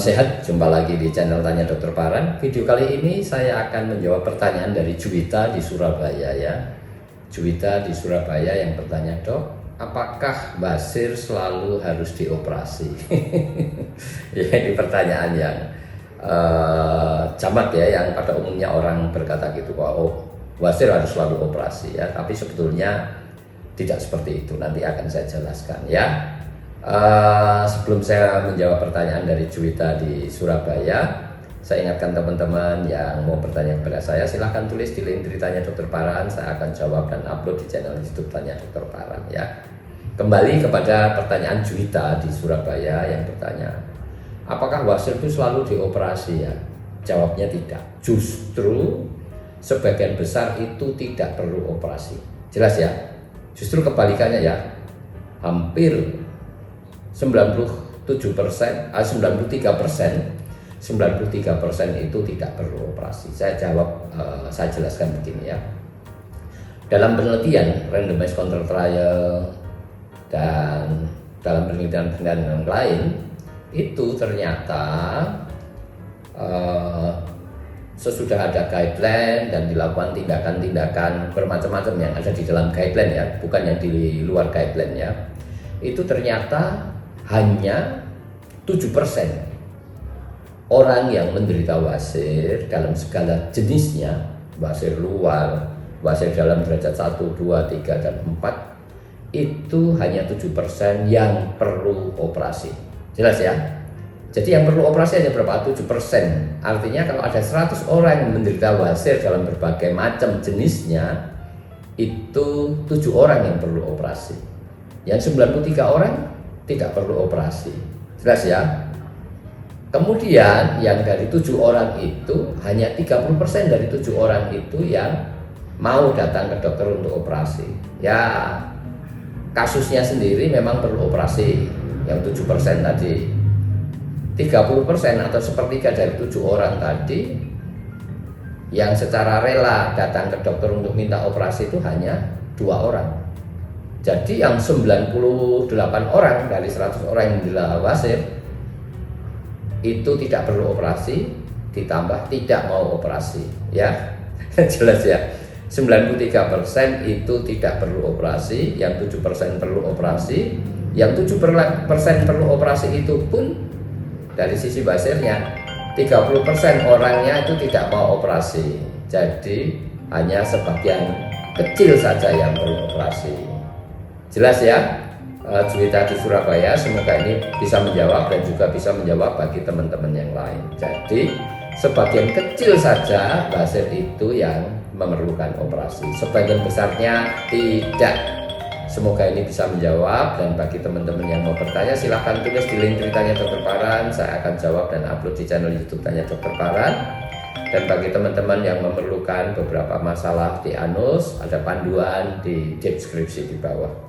sehat, jumpa lagi di channel Tanya Dokter Paran. Video kali ini saya akan menjawab pertanyaan dari Juwita di Surabaya ya. Juwita di Surabaya yang bertanya, "Dok, apakah basir selalu harus dioperasi?" Ya, ini pertanyaan yang jamak ya, yang pada umumnya orang berkata gitu, "Oh, basir harus selalu operasi ya." Tapi sebetulnya tidak seperti itu. Nanti akan saya jelaskan ya. Sebelum saya menjawab pertanyaan dari Juwita di Surabaya, saya ingatkan teman-teman yang mau bertanya kepada saya, silahkan tulis di link Tanya Dokter Paran. Saya akan jawab dan upload di channel YouTube Tanya Dokter Paran ya. Kembali kepada pertanyaan Juwita di Surabaya yang bertanya, apakah wasir itu selalu dioperasi ya? Jawabnya tidak. Justru sebagian besar itu tidak perlu operasi. Jelas ya? Justru kebalikannya ya. Hampir 93% itu tidak perlu operasi. Saya jelaskan begini ya. Dalam penelitian randomized control trial dan dalam penelitian yang lain, itu ternyata sesudah ada guideline dan dilakukan tindakan-tindakan bermacam-macam yang ada di dalam guideline ya, bukan yang di luar guideline ya, itu ternyata hanya 7% orang yang menderita wasir dalam segala jenisnya, wasir luar, wasir dalam derajat 1, 2, 3, dan 4, itu hanya 7% yang perlu operasi. Jelas ya? Jadi yang perlu operasi hanya berapa? 7%. Artinya kalau ada 100 orang yang menderita wasir dalam berbagai macam jenisnya, itu 7 orang yang perlu operasi. Yang 93 orang tidak perlu operasi. Jelas ya? Kemudian yang dari 7 orang itu hanya 30% dari 7 orang itu yang mau datang ke dokter untuk operasi. Ya, kasusnya sendiri memang perlu operasi. Yang 7% tadi, 30% atau sepertiga dari 7 orang tadi yang secara rela datang ke dokter untuk minta operasi itu hanya 2 orang. Jadi yang 98 orang dari 100 orang yang menderita wasir itu tidak perlu operasi, ditambah tidak mau operasi ya. Jelas ya. 93% itu tidak perlu operasi, yang 7% perlu operasi. Yang 7% perlu operasi itu pun dari sisi wasirnya 30% orangnya itu tidak mau operasi. Jadi hanya sebagian kecil saja yang perlu operasi. Jelas ya, Juwita di Surabaya, semoga ini bisa menjawab dan juga bisa menjawab bagi teman-teman yang lain. Jadi sebagian kecil saja wasir itu yang memerlukan operasi, sebagian besarnya tidak. Semoga ini bisa menjawab, dan bagi teman-teman yang mau bertanya silahkan tulis di link Tanya Dokter Paran. Saya akan jawab dan upload di channel YouTube Tanya Dokter Paran. Dan bagi teman-teman yang memerlukan beberapa masalah di anus, ada panduan di deskripsi di bawah.